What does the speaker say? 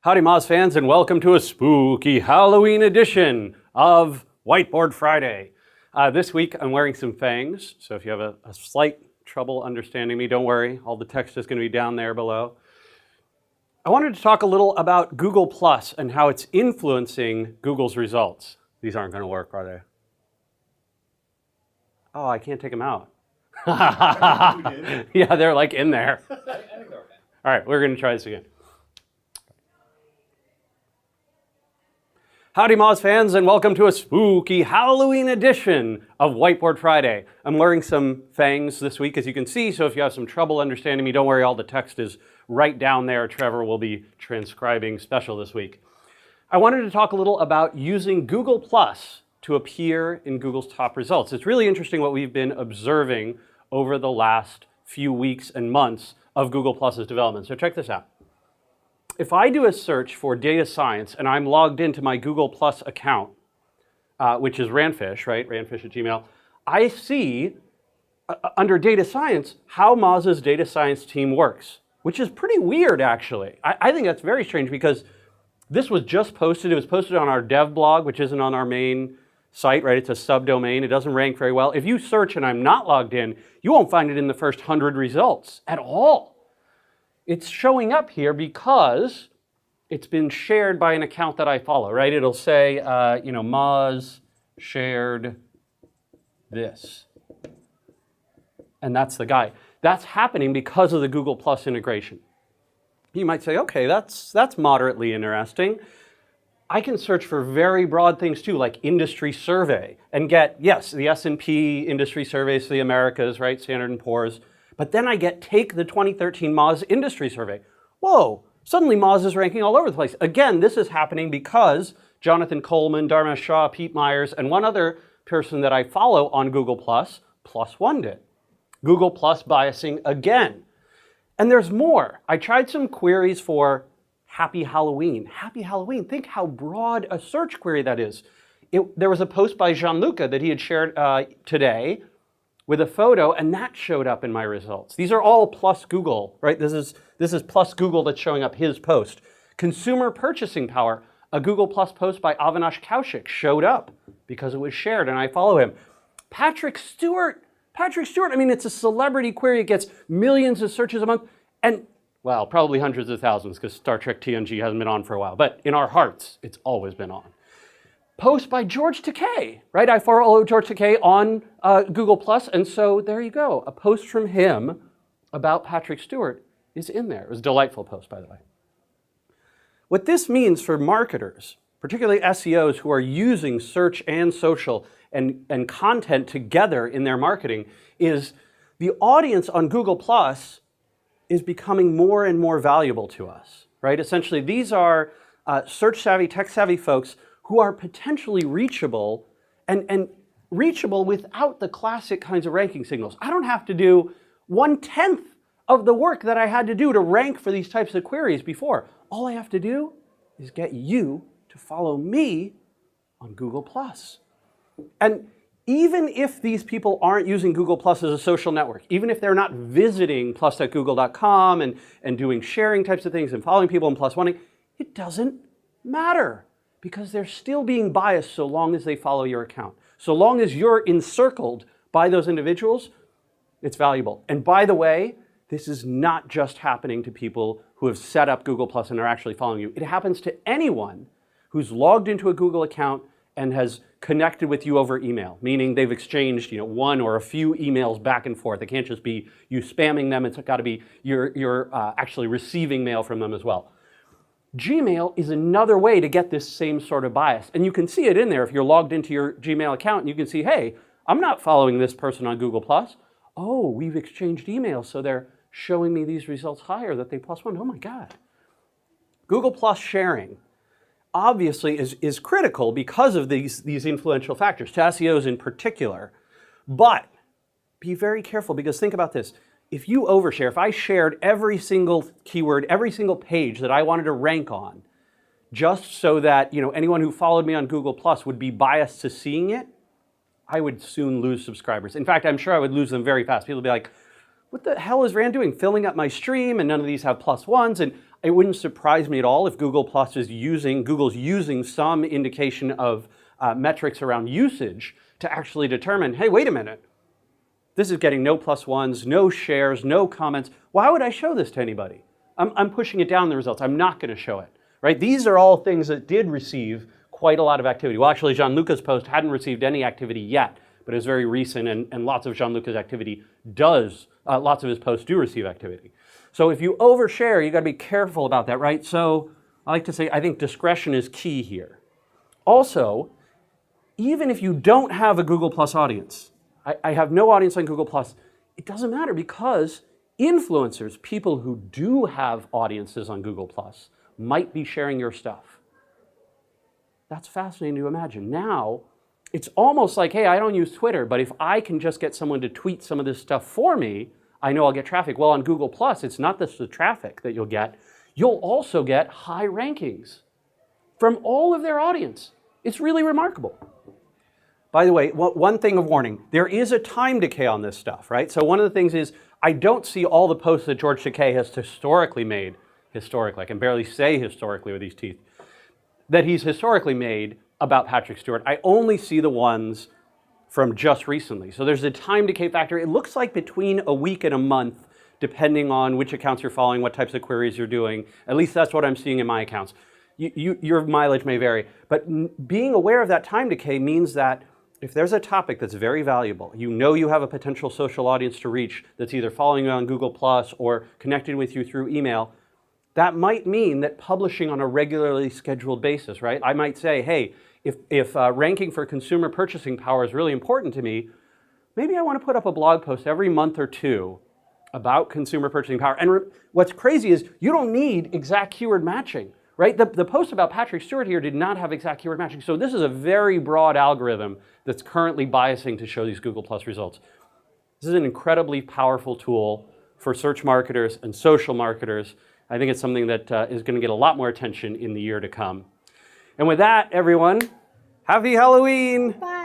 Howdy Moz fans, and welcome to a spooky Halloween edition of Whiteboard Friday. This week I'm wearing some fangs, so if you have a slight trouble understanding me, don't worry, all the text is going to be down there below. I wanted to talk a little about Google Plus and how it's influencing Google's results. These aren't going to work, are they? Oh, I can't take them out. Yeah, they're like in there. All right, we're going to try this again. Howdy Moz fans, and welcome to a spooky Halloween edition of Whiteboard Friday. I'm wearing some fangs this week, as you can see, so if you have some trouble understanding me, don't worry, all the text is right down there. Trevor will be transcribing special this week. I wanted to talk a little about using Google Plus to appear in Google's top results. It's really interesting what we've been observing over the last few weeks and months of Google Plus's development. So check this out. If I do a search for data science and I'm logged into my Google Plus account, which is Ranfish, right? Ranfish@gmail, I see under data science how Moz's data science team works, which is pretty weird actually. I think that's very strange because this was just posted. It was posted on our dev blog, which isn't on our main site, right? It's a subdomain. It doesn't rank very well. If you search and I'm not logged in, you won't find it in the first 100 results at all. It's showing up here because it's been shared by an account that I follow, right? It'll say, Moz shared this. And that's the guy. That's happening because of the Google Plus integration. You might say, okay, that's moderately interesting. I can search for very broad things too, like industry survey, and get, yes, the S&P industry surveys for the Americas, right? Standard & Poor's. But then I get take the 2013 Moz industry survey. Whoa, suddenly Moz is ranking all over the place. Again, this is happening because Jonathan Coleman, Dharmesh Shah, Pete Myers, and one other person that I follow on Google Plus +1'd it. Google Plus biasing again. And there's more. I tried some queries for Happy Halloween. Happy Halloween, think how broad a search query that is. There was a post by Gianluca that he had shared today with a photo, and that showed up in my results. These are all plus Google, right? This is plus Google that's showing up his post. Consumer purchasing power, a Google Plus post by Avinash Kaushik showed up because it was shared, and I follow him. Patrick Stewart, I mean, it's a celebrity query. It gets millions of searches a month, and, well, probably hundreds of thousands because Star Trek TNG hasn't been on for a while, but in our hearts, it's always been on. Post by George Takei, right? I follow George Takei on Google Plus, and so there you go. A post from him about Patrick Stewart is in there. It was a delightful post, by the way. What this means for marketers, particularly SEOs who are using search and social and content together in their marketing, is the audience on Google Plus is becoming more and more valuable to us, right? Essentially, these are search-savvy, tech-savvy folks who are potentially reachable and reachable without the classic kinds of ranking signals. I don't have to do 1/10 of the work that I had to do to rank for these types of queries before. All I have to do is get you to follow me on Google+. And even if these people aren't using Google Plus as a social network, even if they're not visiting plus.google.com and doing sharing types of things and following people and +1ing, it doesn't matter. Because they're still being biased so long as they follow your account. So long as you're encircled by those individuals, it's valuable. And by the way, this is not just happening to people who have set up Google Plus and are actually following you. It happens to anyone who's logged into a Google account and has connected with you over email, meaning they've exchanged one or a few emails back and forth. It can't just be you spamming them. It's got to be you're actually receiving mail from them as well. Gmail is another way to get this same sort of bias. And you can see it in there if you're logged into your Gmail account and you can see, hey, I'm not following this person on Google+. Oh, we've exchanged emails, so they're showing me these results higher that they +1. Oh my God. Google Plus sharing obviously is critical because of these influential factors, to SEOs in particular. But be very careful because think about this. If you overshare, if I shared every single keyword, every single page that I wanted to rank on, just so that anyone who followed me on Google Plus would be biased to seeing it, I would soon lose subscribers. In fact, I'm sure I would lose them very fast. People would be like, what the hell is Rand doing? Filling up my stream and none of these have +1s. And It wouldn't surprise me at all if Google's using some indication of metrics around usage to actually determine, hey, wait a minute, this is getting no +1s, no shares, no comments. Why would I show this to anybody? I'm pushing it down in the results. I'm not going to show it, right? These are all things that did receive quite a lot of activity. Well, actually, Gianluca's post hadn't received any activity yet, but it's very recent, and lots of Gianluca's activity lots of his posts do receive activity. So if you overshare, you got to be careful about that, right? So I like to say, I think discretion is key here. Also, even if you don't have a Google Plus audience, I have no audience on Google Plus, it doesn't matter because influencers, people who do have audiences on Google Plus, might be sharing your stuff. That's fascinating to imagine. Now, it's almost like, hey, I don't use Twitter, but if I can just get someone to tweet some of this stuff for me, I know I'll get traffic. Well, on Google Plus, it's not just the traffic that you'll get. You'll also get high rankings from all of their audience. It's really remarkable. By the way, one thing of warning, there is a time decay on this stuff, right? So one of the things is, I don't see all the posts that George Takei has historically made, I can barely say historically with these teeth, that he's historically made about Patrick Stewart. I only see the ones from just recently. So there's a time decay factor. It looks like between a week and a month, depending on which accounts you're following, what types of queries you're doing. At least that's what I'm seeing in my accounts. Your mileage may vary, but being aware of that time decay means that if there's a topic that's very valuable, you know you have a potential social audience to reach that's either following you on Google Plus or connected with you through email, that might mean that publishing on a regularly scheduled basis, right? I might say, hey, if ranking for consumer purchasing power is really important to me, maybe I want to put up a blog post every month or two about consumer purchasing power. And what's crazy is you don't need exact keyword matching, right? The post about Patrick Stewart here did not have exact keyword matching. So this is a very broad algorithm that's currently biasing to show these Google Plus results. This is an incredibly powerful tool for search marketers and social marketers. I think it's something that is going to get a lot more attention in the year to come. And with that, everyone, happy Halloween! Bye.